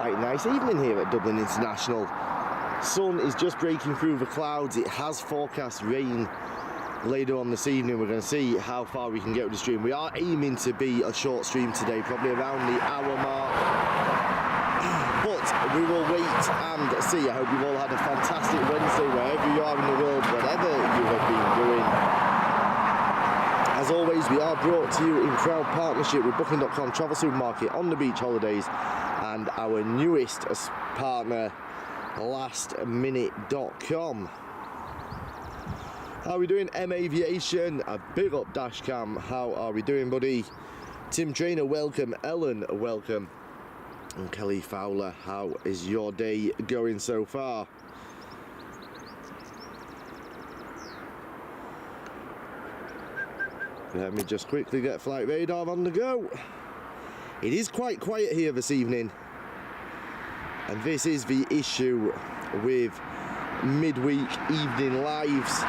quite nice evening here at Dublin International. Sun is just breaking through the clouds. It has forecast rain later on this evening. We're going to see how far we can get with the stream. We are aiming to be a short stream today, probably around the hour mark. But we will wait and see. I hope you've all had a fantastic Wednesday wherever you are in the world, whatever you have been doing. As always, we are brought to you in proud partnership with Booking.com, Travel Supermarket, On the Beach Holidays, and our newest partner, lastminute.com. How are we doing, M Aviation? A big up Dashcam. How are we doing, buddy? Tim Trainer, welcome. Ellen, welcome. And Kelly Fowler, how is your day going so far? Let me just quickly get flight radar on the go. It is quite quiet here this evening. And this is the issue with midweek evening lives.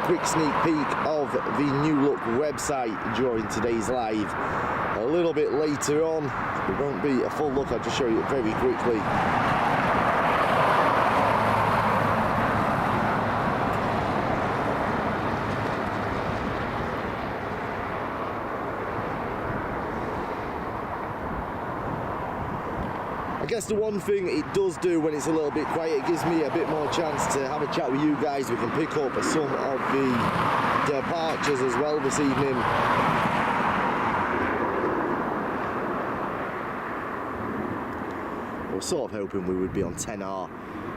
Quick sneak peek of the new look website during today's live a little bit later on. It won't be a full look, I'll just show you it very quickly. I guess the one thing it does do when it's a little bit quiet, it gives me a bit more chance to have a chat with you guys. We can pick up some of the departures as well this evening. We're sort of hoping we would be on 10R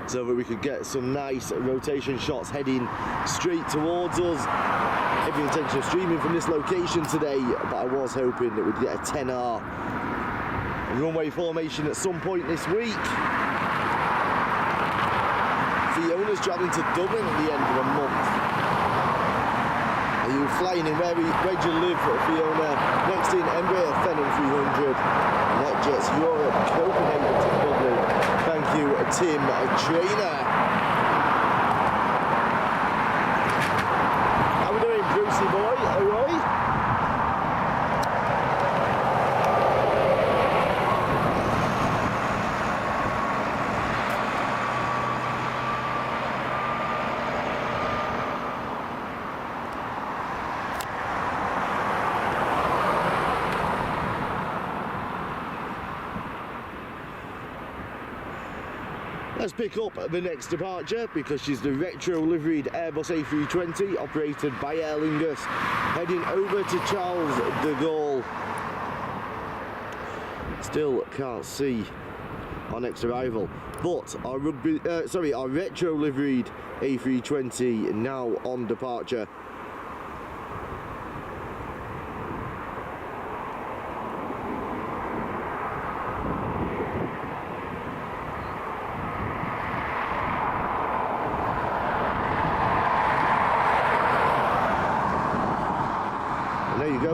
so that we could get some nice rotation shots heading straight towards us. Every intention of streaming from this location today, but I was hoping that we'd get a 10R runway formation at some point this week. Fiona's travelling to Dublin at the end of the month. Are you flying in? Where do you live, Fiona? Next in Embraer Phenom 300. NetJets Europe, Copenhagen to Dublin. Thank you, Tim Trainer. How we doing, Brucey boy? All right? Let's pick up the next departure because she's the retro-liveried Airbus A320 operated by Aer Lingus, heading over to Charles de Gaulle. Still can't see our next arrival, but our retro-liveried A320 now on departure.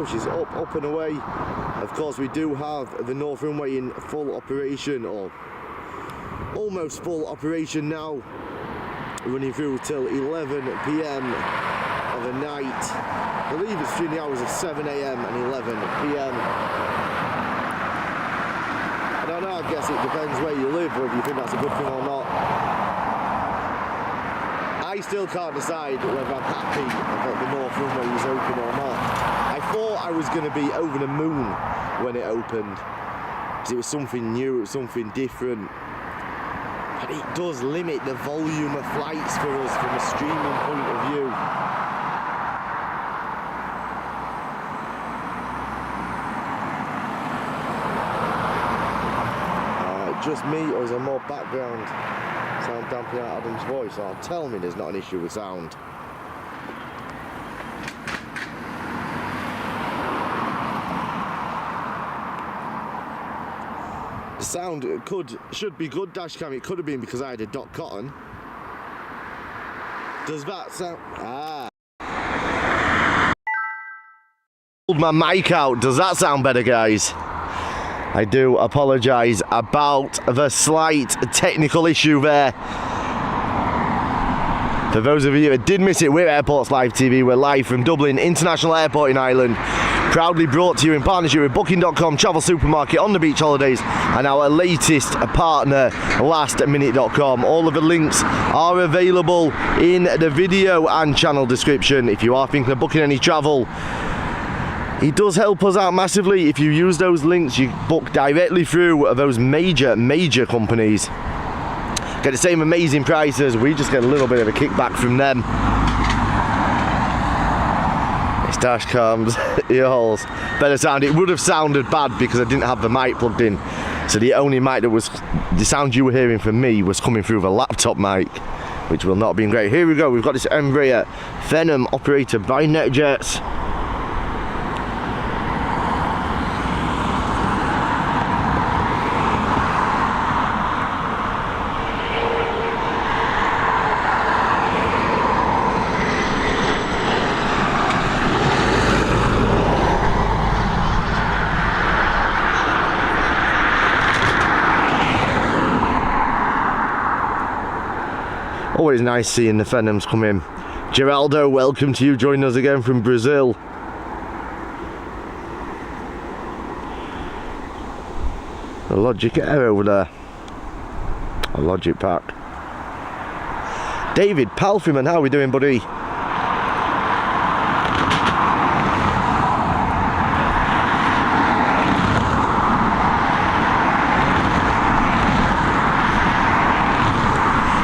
She's up and away. Of course, we do have the North Runway in full operation, or almost full operation now, running through till 11 p.m. of the night. I believe it's between the hours of 7 a.m. and 11 p.m. I don't know, I guess it depends where you live, whether you think that's a good thing or not. I still can't decide whether I'm happy that the North Runway is open or not. I thought I was going to be over the moon when it opened, because it was something new, it was something different. But it does limit the volume of flights for us from a streaming point of view. just me, or is there more background sound dampening out Adam's voice? Oh, tell me there's not an issue with sound. The sound should be good, dashcam. It could have been because I had a dot cotton. Does that sound? Ah. Pulled my mic out. Does that sound better, guys? I do apologise about the slight technical issue there. For those of you that did miss it, we're Airports Live TV. We're live from Dublin International Airport in Ireland. Proudly brought to you in partnership with Booking.com, Travel Supermarket, On the Beach Holidays, and our latest partner, LastMinute.com. All of the links are available in the video and channel description. If you are thinking of booking any travel, it does help us out massively. If you use those links, you book directly through those major companies. Get the same amazing prices. We just get a little bit of a kickback from them. It's dash cams, ear holes, better sound. It would have sounded bad because I didn't have the mic plugged in. So the only mic that was, the sound you were hearing from me was coming through the laptop mic, which will not have been great. Here we go, we've got this Embraer Phenom operated by NetJets. Always nice seeing the Phenoms come in. Geraldo, welcome to you, joining us again from Brazil. A Logic Air over there. A Logic Pack. David Palfreman, how are we doing, buddy?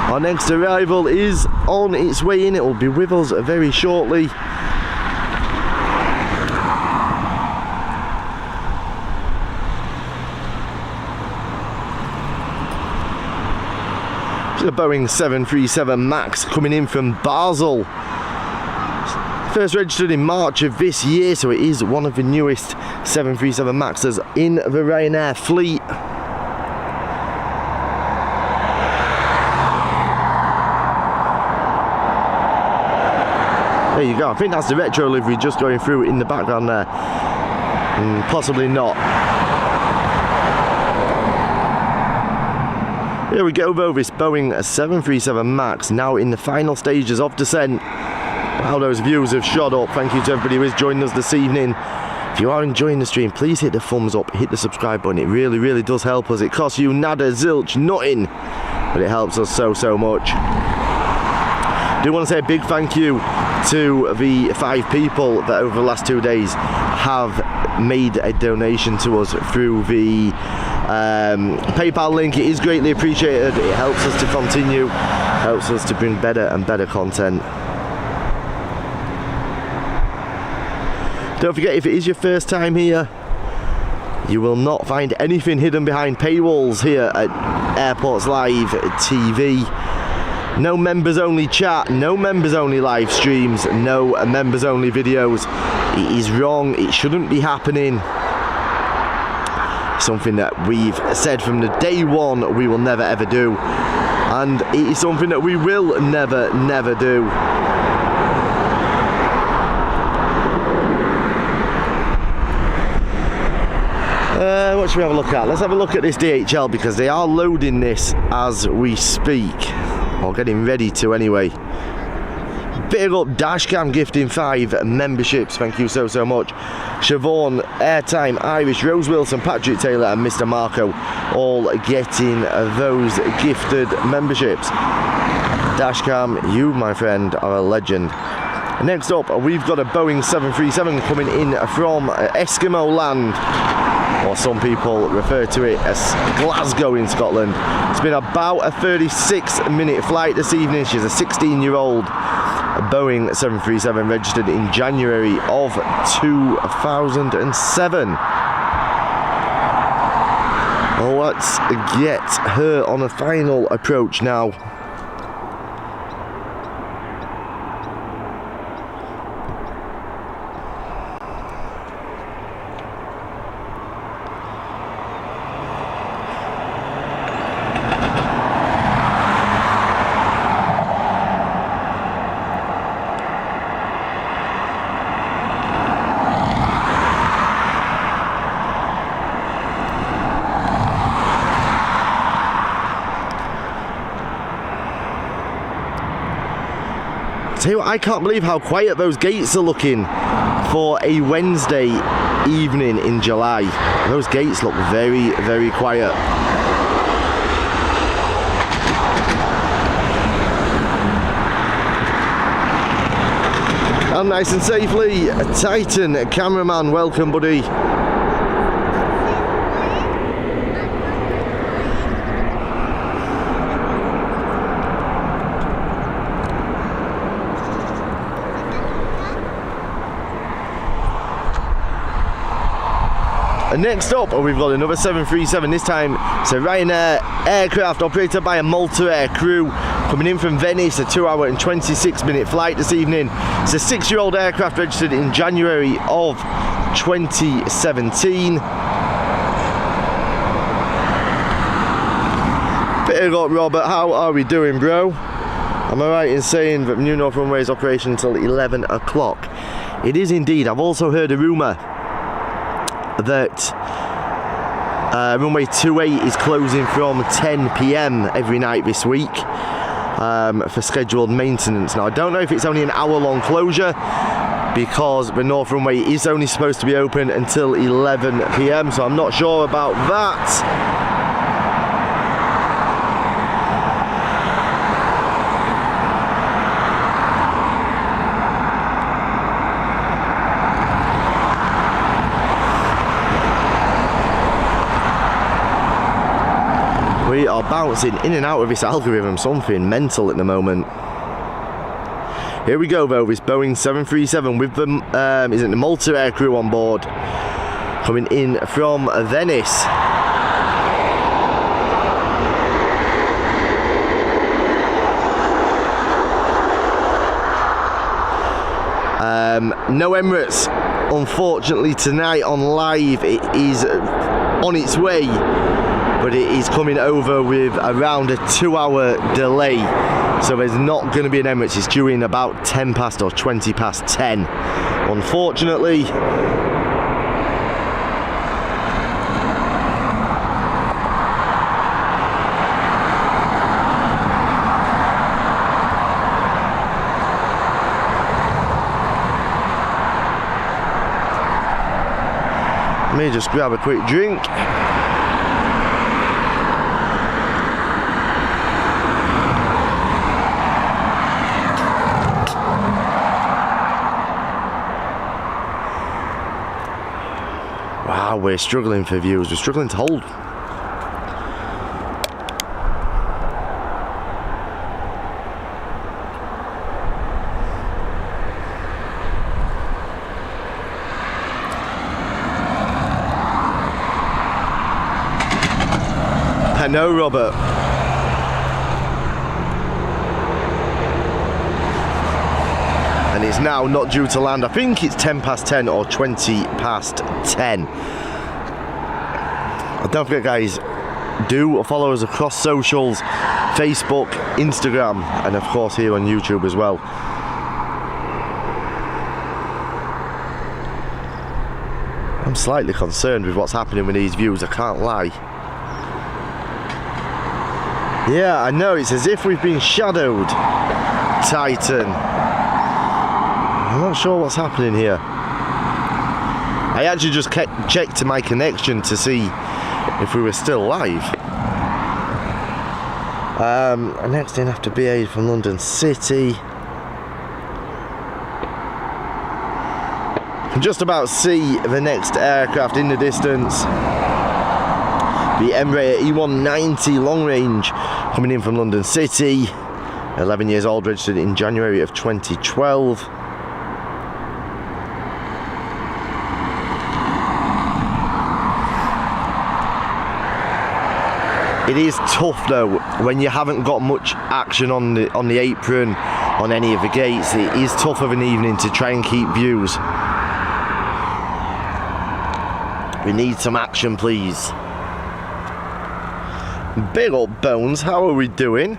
Our next arrival is on its way in. It will be with us very shortly. It's a Boeing 737 MAX coming in from Basel. First registered in March of this year, so it is one of the newest 737 MAXs in the Ryanair fleet. There you go. I think that's the retro livery just going through in the background there. Possibly not. Here we go though, this Boeing 737 MAX now in the final stages of descent. Wow, those views have shot up. Thank you to everybody who is joining us this evening. If you are enjoying the stream, please hit the thumbs up, hit the subscribe button. It really does help us. It costs you nada, zilch, nothing, but it helps us so much. I do want to say a big thank you to the 5 people that over the last 2 days have made a donation to us through the PayPal link. It is greatly appreciated. It helps us to continue, helps us to bring better and better content. Don't forget, if it is your first time here, you will not find anything hidden behind paywalls here at Airports Live TV. No members only chat, no members only live streams, no members only videos. It is wrong, it shouldn't be happening. Something that we've said from the day one we will never ever do. And it is something that we will never do. What should we have a look at? Let's have a look at this DHL because they are loading this as we speak. Or getting ready to anyway. Big up Dashcam gifting 5 memberships. Thank you so much. Siobhan, Airtime, Irish, Rose Wilson, Patrick Taylor and Mr. Marco all getting those gifted memberships. Dashcam, you my friend are a legend. Next up, we've got a Boeing 737 coming in from Eskimo land, or some people refer to it as Glasgow in Scotland. It's been about a 36-minute flight this evening. She's a 16-year-old Boeing 737 registered in January of 2007. Well, let's get her on a final approach now. Tell you what, I can't believe how quiet those gates are looking for a Wednesday evening in July. Those gates look very, very quiet. And nice and safely, Titan cameraman, welcome buddy. And next up, we've got another 737, this time it's a Ryanair aircraft operated by a Malta Air crew, coming in from Venice, a 2-hour and 26-minute flight this evening. It's a 6-year-old aircraft registered in January of 2017. Bit of luck, Robert, how are we doing, bro? Am I right in saying that New North Runway is operation until 11 o'clock? It is indeed. I've also heard a rumour that runway 28 is closing from 10 PM every night this week for scheduled maintenance. Now I don't know if it's only an hour-long closure because the North Runway is only supposed to be open until 11 PM, so I'm not sure about that. We are bouncing in and out of this algorithm, something mental at the moment. Here we go though, this Boeing 737 with the is it the Malta Air crew on board, coming in from Venice. No Emirates, unfortunately, tonight on live. It is on its way, but it is coming over with around a 2-hour delay, so there's not going to be an Emirates. It's due in about 10 past or 20 past 10, unfortunately. Let me just grab a quick drink. Wow, we're struggling for views. We're struggling to hold. I know, Robert. And it's now not due to land. I think it's 10 past 10 or 20 past 10. Don't forget, guys, do follow us across socials, Facebook, Instagram, and of course here on YouTube as well. I'm slightly concerned with what's happening with these views, I can't lie. Yeah, I know, it's as if we've been shadowed, Titan. I'm not sure what's happening here. I actually just checked my connection to see if we were still live. Next in after BA from London City. I can just about see the next aircraft in the distance. The Embraer E190 long range coming in from London City. 11 years old, registered in January of 2012. It is tough though when you haven't got much action on the apron, on any of the gates. It is tough of an evening to try and keep views. We need some action, please. Big up Bones, how are we doing?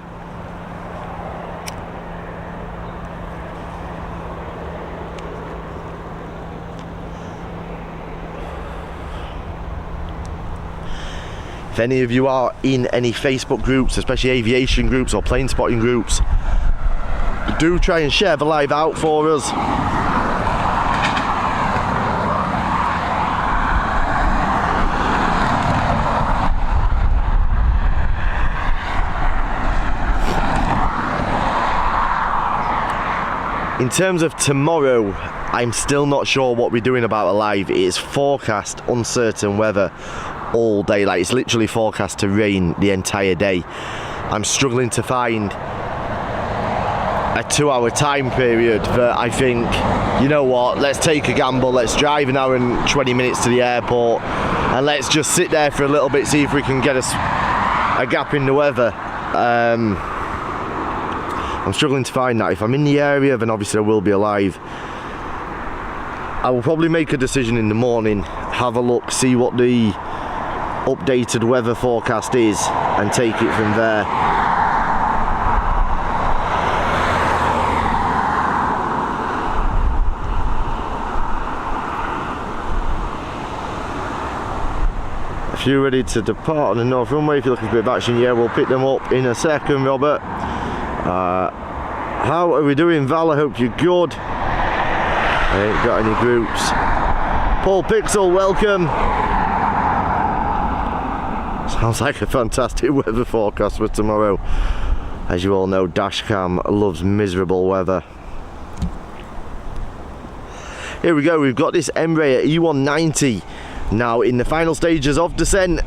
If any of you are in any Facebook groups, especially aviation groups or plane spotting groups, do try and share the live out for us. In terms of tomorrow, I'm still not sure what we're doing about a live. It is forecast uncertain weather all day. Like, it's literally forecast to rain the entire day. I'm struggling to find a 2-hour time period, but I think, you know what, let's take a gamble. Let's drive an hour and 20 minutes to the airport and let's just sit there for a little bit, see if we can get us a gap in the weather. I'm struggling to find that. If I'm in the area, then obviously I will be alive. I will probably make a decision in the morning, have a look, see what the updated weather forecast is, and take it from there. A few ready to depart on the north runway. If you're looking for a bit of action, yeah, we'll pick them up in a second, Robert. How are we doing, Val? I hope you're good. I ain't got any groups. Paul Pixel, welcome. Sounds like a fantastic weather forecast for tomorrow. As you all know, Dashcam loves miserable weather. Here we go, we've got this Embraer E190 now in the final stages of descent.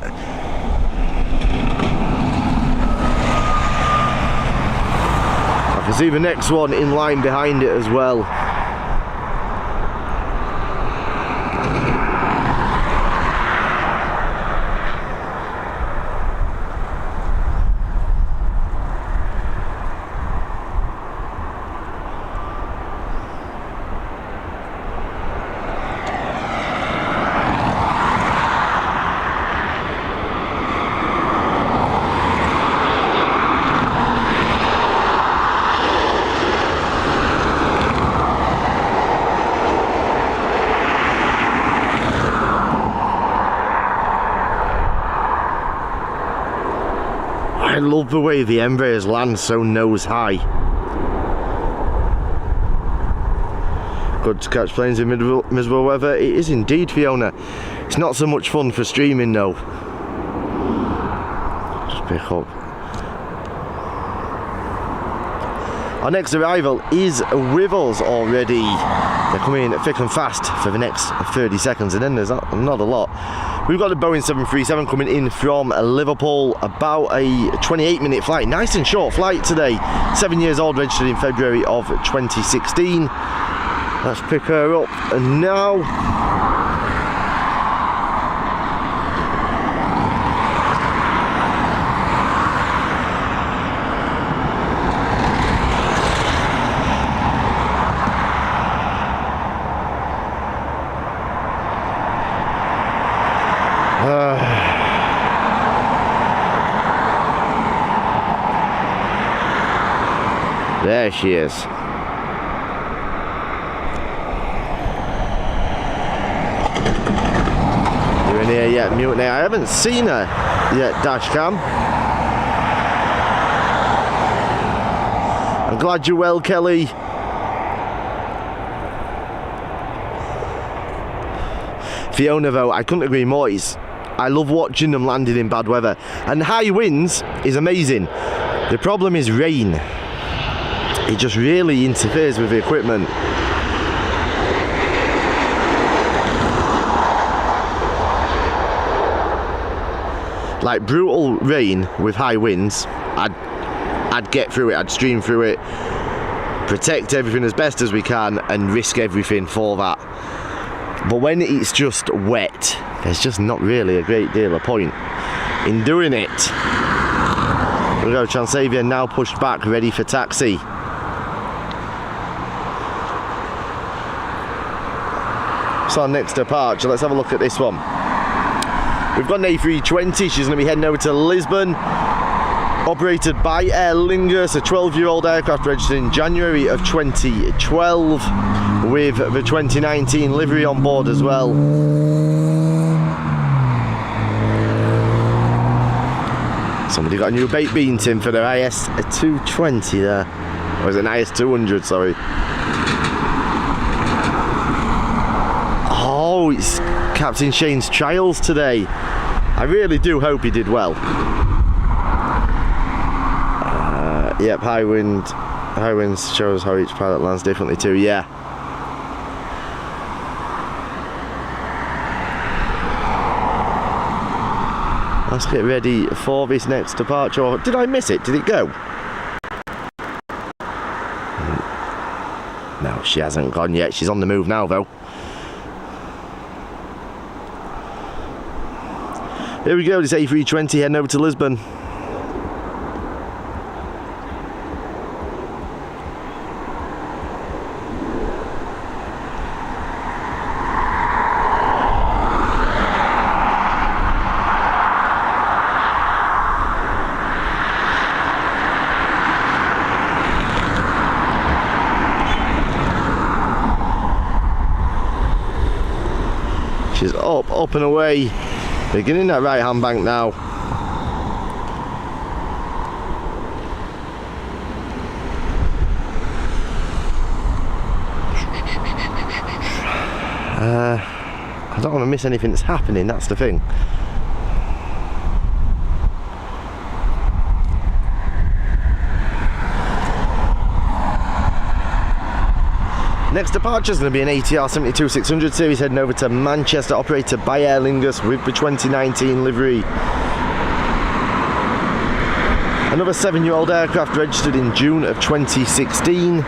I can see the next one in line behind it as well. I love the way the Embraers land so nose high. Good to catch planes in miserable weather. It is indeed, Fiona. It's not so much fun for streaming though. Just pick up. Our next arrival is with us already. They're coming thick and fast for the next 30 seconds, and then there's not a lot. We've got the Boeing 737 coming in from Liverpool, about a 28-minute flight. Nice and short flight today. 7 years old, registered in February of 2016. Let's pick her up now. There she is. You're in here yet, Mutiny? I haven't seen her yet, Dashcam. I'm glad you're well, Kelly. Fiona, though, I couldn't agree more. I love watching them landing in bad weather. And high winds is amazing. The problem is rain. It just really interferes with the equipment. Like brutal rain with high winds, I'd get through it, I'd stream through it, protect everything as best as we can and risk everything for that. But when it's just wet, there's just not really a great deal of point in doing it. There we go, Transavia now pushed back, ready for taxi. So our next departure, let's have a look at this one. We've got an A320, she's going to be heading over to Lisbon. Operated by Aer Lingus, a 12-year-old aircraft registered in January of 2012 with the 2019 livery on board as well. Somebody got a new baked bean tin for their IS-220 there. Or is it an IS-200, sorry. Oh, it's Captain Shane's trials today. I really do hope he did well. Yep, high winds shows how each pilot lands differently too, yeah. Let's get ready for this next departure. Did I miss it? Did it go? No, she hasn't gone yet. She's on the move now though. Here we go, this A320 heading over to Lisbon. She's up and away, beginning that right hand bank now. I don't want to miss anything that's happening, that's the thing. Next departure is going to be an ATR 72-600 series heading over to Manchester, operated by Aer Lingus with the 2019 livery. Another 7-year-old aircraft registered in June of 2016.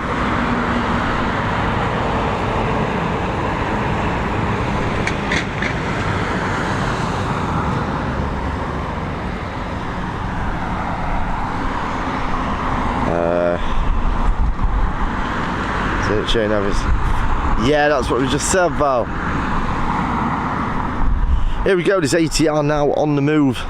Yeah, that's what we just said, Val. Here we go, this ATR now on the move.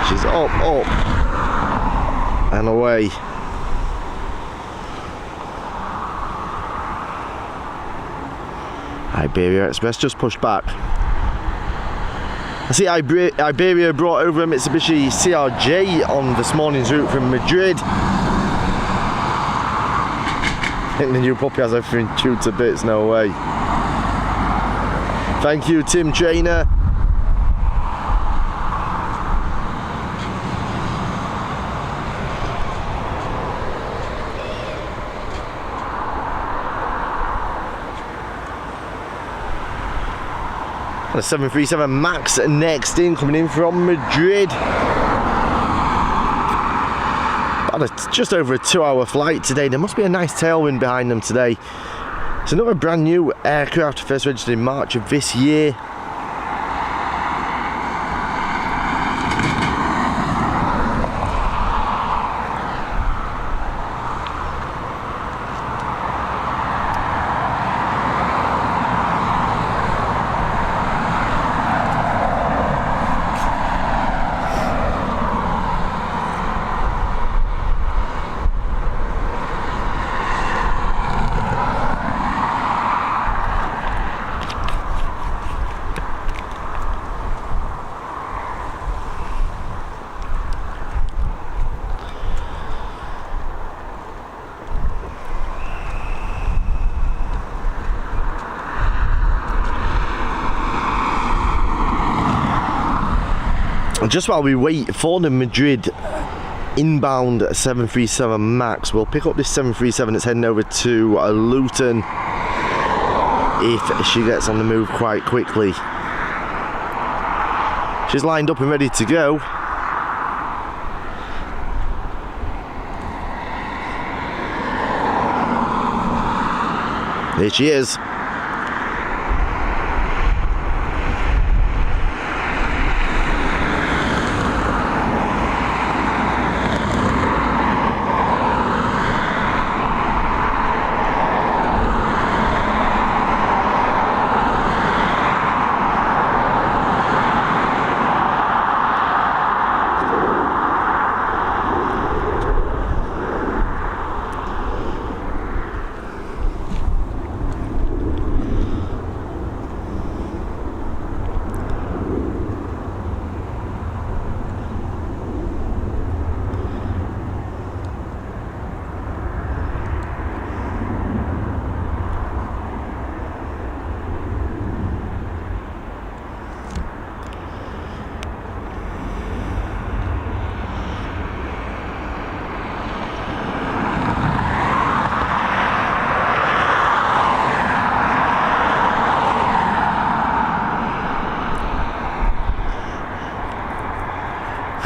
She's up, and away. Iberia Express just pushed back. I see Iberia brought over a Mitsubishi CRJ on this morning's route from Madrid. I think the new puppy has everything chewed to bits, no way. Thank you, Tim Trainer. The 737 MAX next in, coming in from Madrid. About just over a 2-hour flight today. There must be a nice tailwind behind them today. It's another brand new aircraft, first registered in March of this year. Just while we wait for the Madrid inbound 737 MAX. We'll pick up this 737 that's heading over to Luton if she gets on the move quite quickly. She's lined up and ready to go. There she is.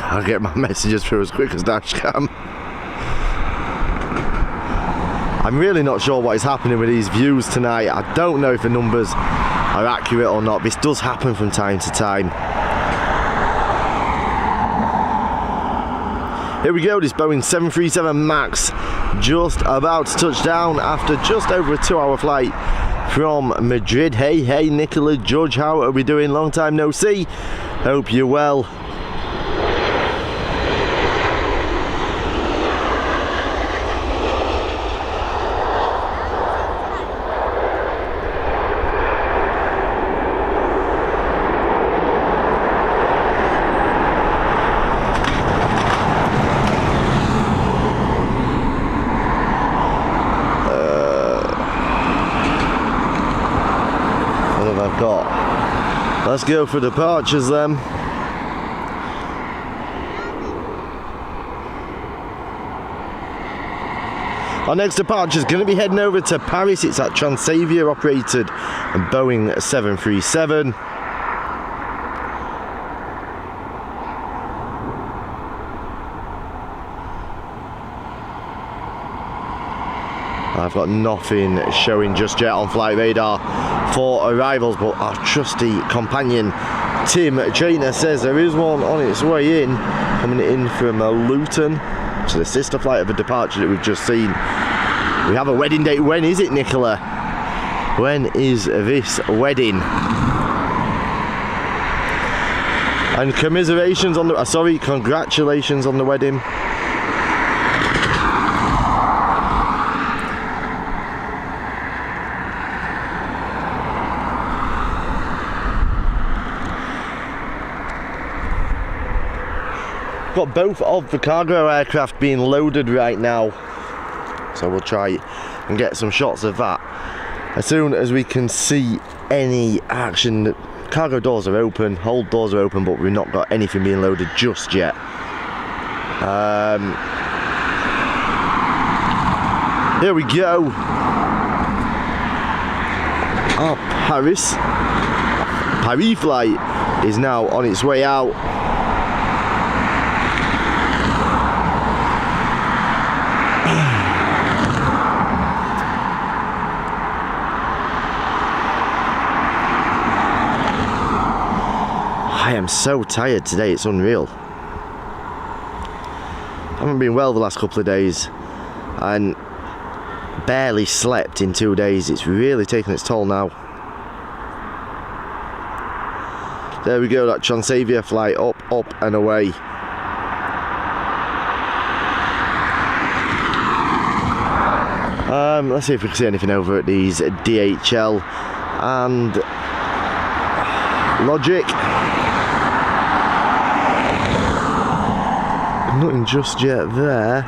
I'll get my messages through as quick as dash cam. I'm really not sure what is happening with these views tonight. I don't know if the numbers are accurate or not. This does happen from time to time. Here we go, this Boeing 737 MAX just about to touch down after just over a 2-hour flight from Madrid. Hey Nicola Judge, how are we doing? Long time no see. Hope you're well. Let's go for departures then. Our next departure is going to be heading over to Paris. It's at Transavia operated Boeing 737. I've got nothing showing just yet on flight radar for arrivals, but our trusty companion Tim Trainer says there is one on its way in, coming in from Luton, to the sister flight of a departure that we've just seen. We have a wedding date. When is it, Nicola? When is this wedding? And commiserations on the, sorry, congratulations on the wedding. Got both of the cargo aircraft being loaded right now, so we'll try and get some shots of that as soon as we can see any action. The cargo doors are open, hold doors are open, but we've not got anything being loaded just yet. Here we go. Our Paris flight is now on its way out. I am so tired today, it's unreal. I haven't been well the last couple of days and barely slept in 2 days. It's really taken its toll now. There we go, that Transavia flight up and away. Let's see if we can see anything over at these DHL and Logic. Nothing just yet there.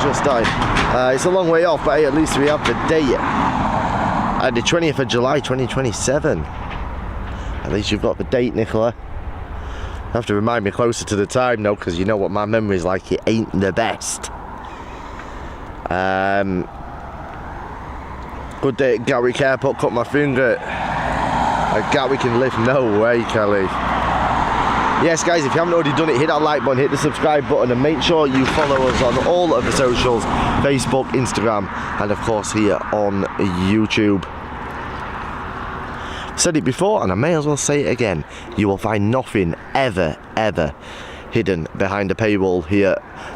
just died. It's a long way off, but hey, at least we have the date. The 20th of July 2027. At least you've got the date, Nicola. You have to remind me closer to the time, though, because you know what my memory's like. It ain't the best. Good day at Gatwick Airport. Cut my finger at Gatwick and lift. No way, Kelly. Yes, guys, if you haven't already done it, hit that like button, hit the subscribe button, and make sure you follow us on all of the socials, Facebook, Instagram, and of course here on YouTube. Said it before, and I may as well say it again. You will find nothing ever hidden behind a paywall here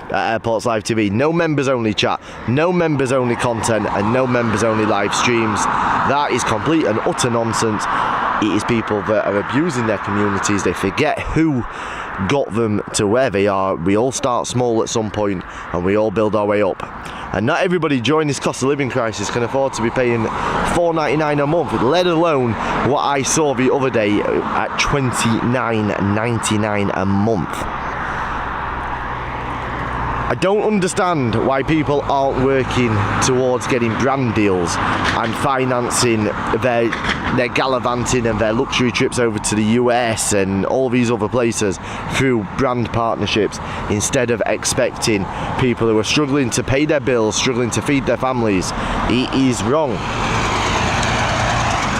at Airports Live TV. No members only chat, no members only content, and no members only live streams. That is complete and utter nonsense. It is people that are abusing their communities. They forget who got them to where they are. We all start small at some point and we all build our way up. And not everybody during this cost of living crisis can afford to be paying $4.99 a month, let alone what I saw the other day at $29.99 a month. I don't understand why people aren't working towards getting brand deals and financing their gallivanting and their luxury trips over to the US and all these other places through brand partnerships, instead of expecting people who are struggling to pay their bills, struggling to feed their families. It is wrong.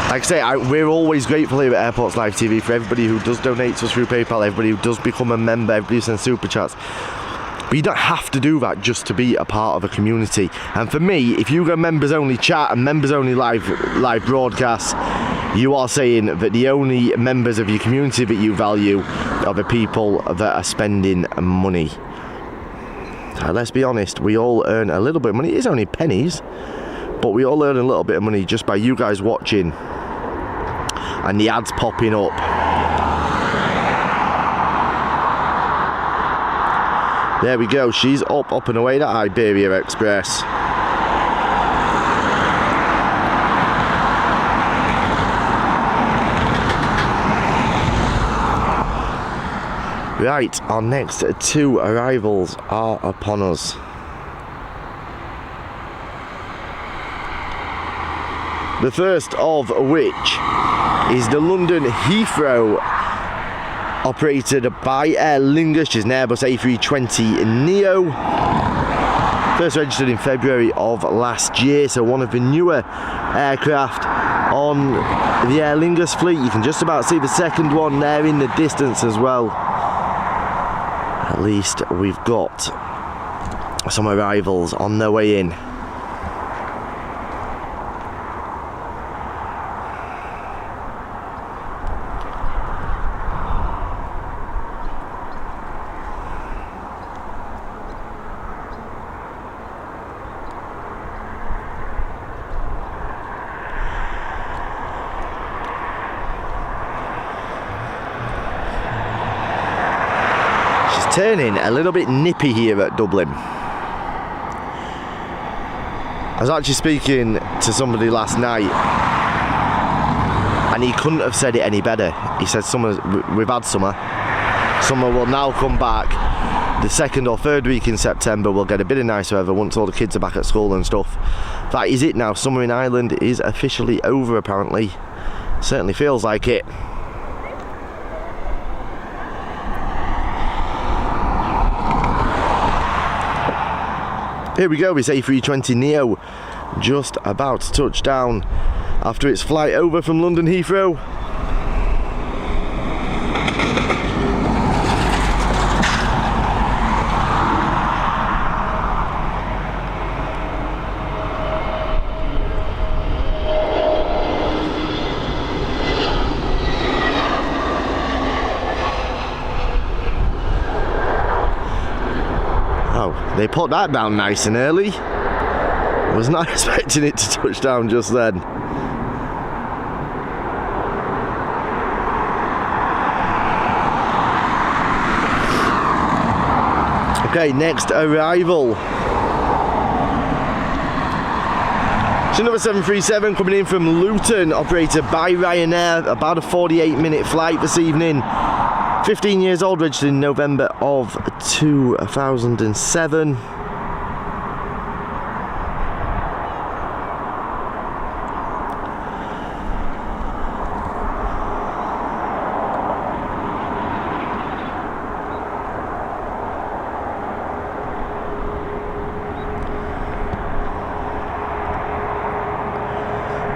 Like I say, we're always grateful here at Airports Live TV for everybody who does donate to us through PayPal, everybody who does become a member, everybody who sends super chats. But you don't have to do that just to be a part of a community. And for me, if you go members only chat and members only live broadcasts, you are saying that the only members of your community that you value are the people that are spending money. Let's be honest, we all earn a little bit of money. It's only pennies, but we all earn a little bit of money just by you guys watching and the ads popping up. There we go, she's up and away, that Iberia Express. Right, our next two arrivals are upon us. The first of which is the London Heathrow, operated by Aer Lingus. She's an Airbus A320neo. First registered in February of last year, so one of the newer aircraft on the Aer Lingus fleet. You can just about see the second one there in the distance as well. At least we've got some arrivals on their way in. Turning a little bit nippy here at Dublin. I was actually speaking to somebody last night and he couldn't have said it any better. He said we've had summer will now come back. The second or third week in September we'll get a bit of nicer weather once all the kids are back at school and stuff. That is it now. Summer in Ireland is officially over, apparently. Certainly feels like it. Here we go, this A320neo just about to touch down after its flight over from London Heathrow. They put that down nice and early. Was not expecting it to touch down just then. Okay, next arrival. It's another 737 coming in from Luton, operated by Ryanair. About a 48-minute flight this evening. 15 years old, registered in November of 2007.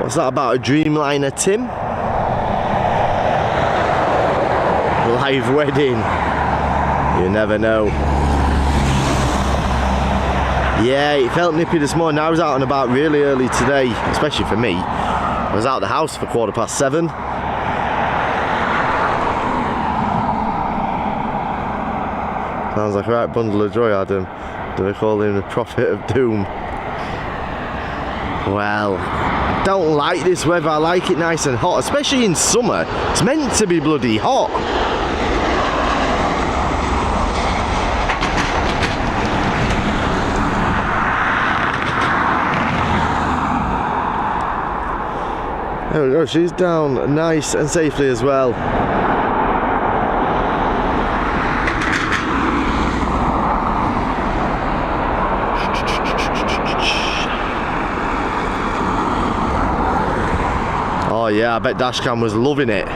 What's that about a Dreamliner, Tim? Live wedding. You never know. Yeah, it felt nippy this morning. I was out and about really early today, especially for me. I was out of the house for 7:15. Sounds like a right bundle of joy, Adam. Do they call him the prophet of doom? Well, I don't like this weather. I like it nice and hot, especially in summer. It's meant to be bloody hot. There we go, she's down nice and safely as well. Oh yeah, I bet Dashcam was loving it.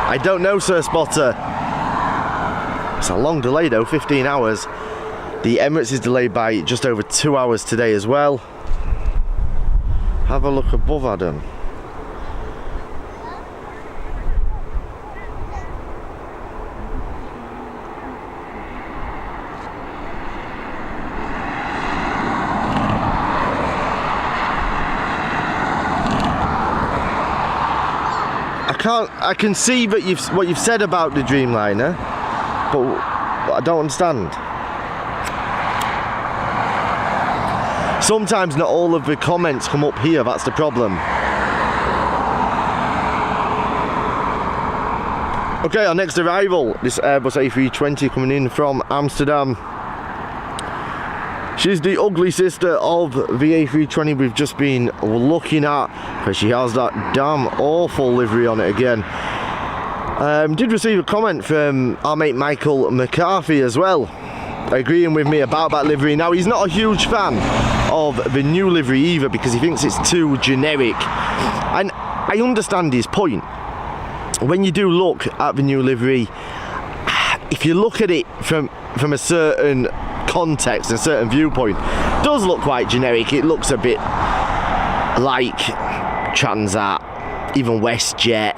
I don't know, Sir Spotter. It's a long delay though, 15 hours. The Emirates is delayed by just over 2 hours today as well. Have a look above, Adam. I can see that what you've said about the Dreamliner, but I don't understand. Sometimes not all of the comments come up here, that's the problem. Okay, our next arrival, this Airbus A320 coming in from Amsterdam. She's the ugly sister of the A320 we've just been looking at, because she has that damn awful livery on it again. Did receive a comment from our mate Michael McCarthy as well, agreeing with me about that livery. Now, he's not a huge fan of the new livery either, because he thinks it's too generic, and I understand his point. When you do look at the new livery, if you look at it from a certain context and a certain viewpoint, it does look quite generic. It looks a bit like Transat, even WestJet,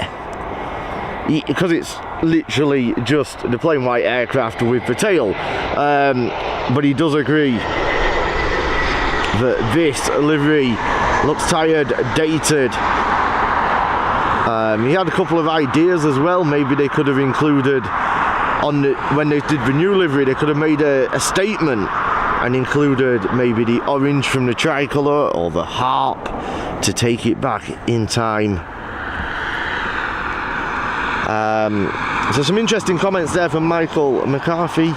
because it's literally just the plain white aircraft with the tail. But he does agree that this livery looks tired, dated. He had a couple of ideas as well. Maybe they could have included when they did the new livery, they could have made a statement and included maybe the orange from the tricolour or the harp to take it back in time. So some interesting comments there from Michael McCarthy.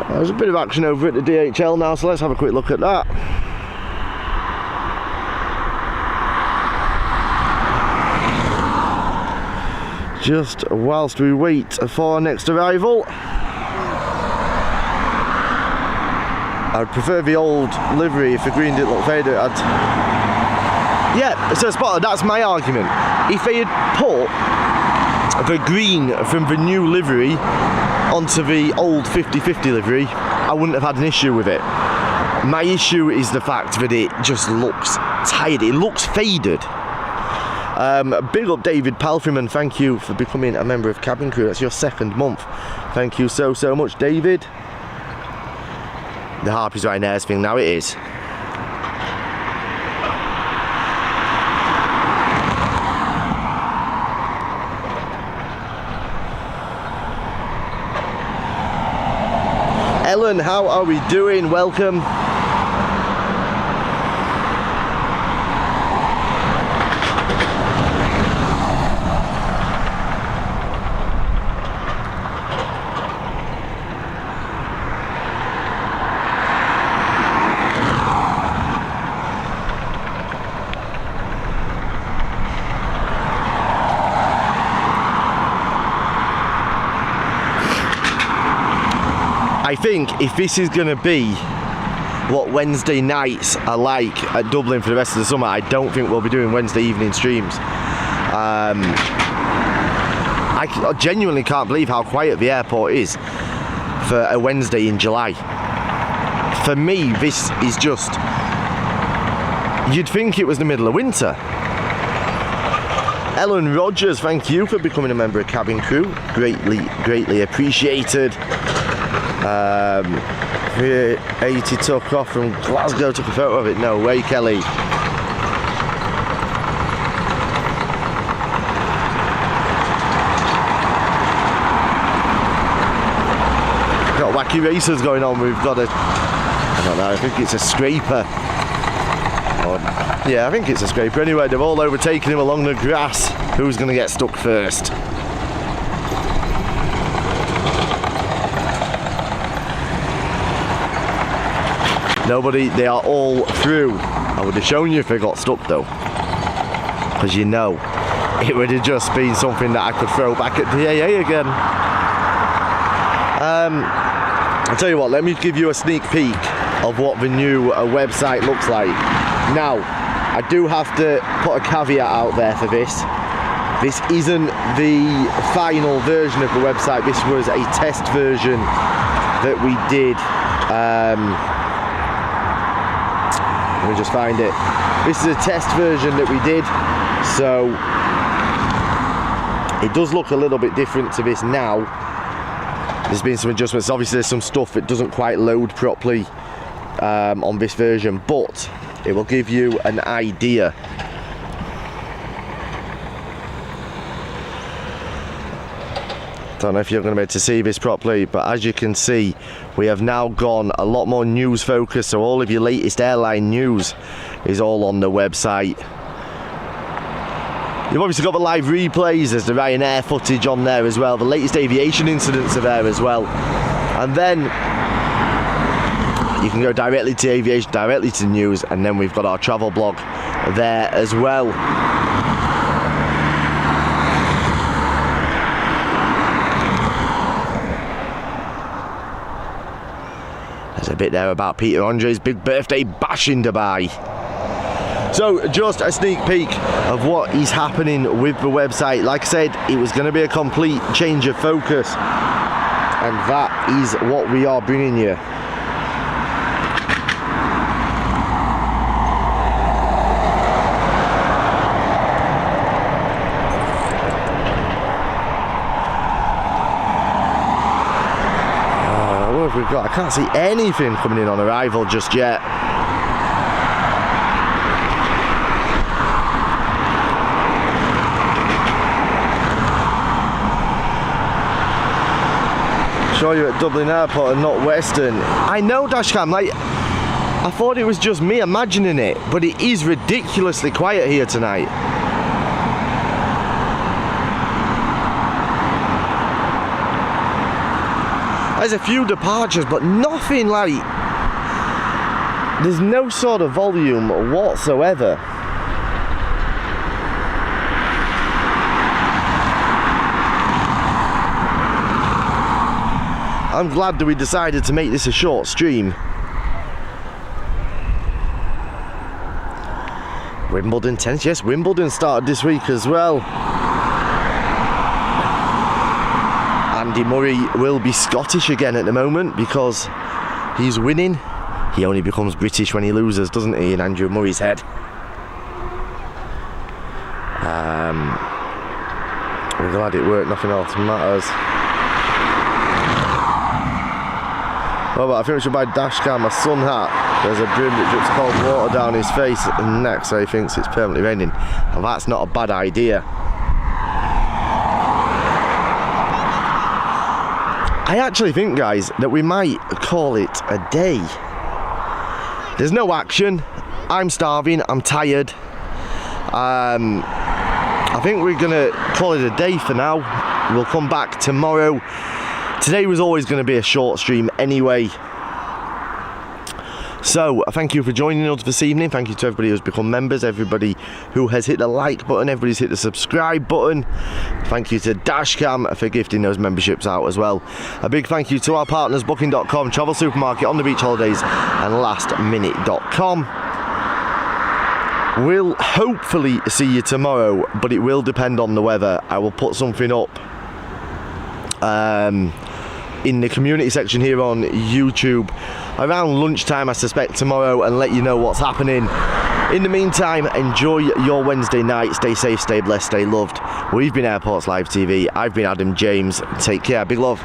There's a bit of action over at the DHL now, so let's have a quick look at that. Just whilst we wait for our next arrival. I'd prefer the old livery if the green didn't look faded. Yeah, so Spotter, that's my argument. If they had put the green from the new livery onto the old 50/50 livery, I wouldn't have had an issue with it. My issue is the fact that it just looks tired, it looks faded. Big up David Palfreyman, thank you for becoming a member of cabin crew. That's your 2nd month. Thank you so much, David. The harp is right there thing now, it is. Ellen, how are we doing? Welcome. I I think if this is going to be what Wednesday nights are like at Dublin for the rest of the summer, I don't think we'll be doing Wednesday evening streams. I genuinely can't believe how quiet the airport is for a Wednesday in July. For me, this is just... You'd think it was the middle of winter. Ellen Rogers, thank you for becoming a member of cabin crew. Greatly appreciated. 380 took off from Glasgow, took a photo of it. No way, Kelly. Got wacky racers going on. We've got a... I don't know, I think it's a scraper. Yeah, I think it's a scraper. Anyway, they've all overtaken him along the grass. Who's going to get stuck first? Nobody, they are all through. I would have shown you if they got stuck though. Because you know, it would have just been something that I could throw back at DAA again. I'll tell you what, let me give you a sneak peek of what the new website looks like. Now, I do have to put a caveat out there for this. This isn't the final version of the website. This was a test version that we did. Let me just find it. This is a test version that we did. So, it does look a little bit different to this now. There's been some adjustments. Obviously, there's some stuff that doesn't quite load properly on this version, but it will give you an idea. Don't know if you're going to be able to see this properly, but as you can see, we have now gone a lot more news focused, so all of your latest airline news is all on the website. You've obviously got the live replays, there's the Ryanair footage on there as well, the latest aviation incidents are there as well, and then you can go directly to aviation, directly to news, and then we've got our travel blog there as well. There's a bit there about Peter Andre's big birthday bash in Dubai. So just a sneak peek of what is happening with the website. Like I said, it was going to be a complete change of focus, and that is what we are bringing you. What have we got? I can't see anything coming in on arrival just yet. Sure you're at Dublin Airport and not Western. I know, Dashcam, like, I thought it was just me imagining it, but it is ridiculously quiet here tonight. There's a few departures, but nothing like... There's no sort of volume whatsoever. I'm glad that we decided to make this a short stream. Wimbledon tennis, yes, Wimbledon started this week as well. Andy Murray will be Scottish again at the moment because he's winning. He only becomes British when he loses, doesn't he, in Andrew Murray's head. We're glad it worked, nothing else matters. Oh, but I think we should buy Dashcam a sun hat. There's a brim that drips cold water down his face and neck, so he thinks it's permanently raining. And that's not a bad idea. I actually think, guys, that we might call it a day. There's no action. I'm starving. I'm tired. I think we're going to call it a day for now. We'll come back tomorrow. Today was always going to be a short stream anyway. So, thank you for joining us this evening. Thank you to everybody who's become members, everybody who has hit the like button, everybody's hit the subscribe button. Thank you to Dashcam for gifting those memberships out as well. A big thank you to our partners, Booking.com, Travel Supermarket, On the Beach Holidays and LastMinute.com. We'll hopefully see you tomorrow, but it will depend on the weather. I will put something up in the community section here on YouTube around lunchtime, I suspect, tomorrow, and let you know what's happening. In the meantime, enjoy your Wednesday night. Stay safe, stay blessed, stay loved. We've been Airports Live TV. I've been Adam James. Take care. Big love.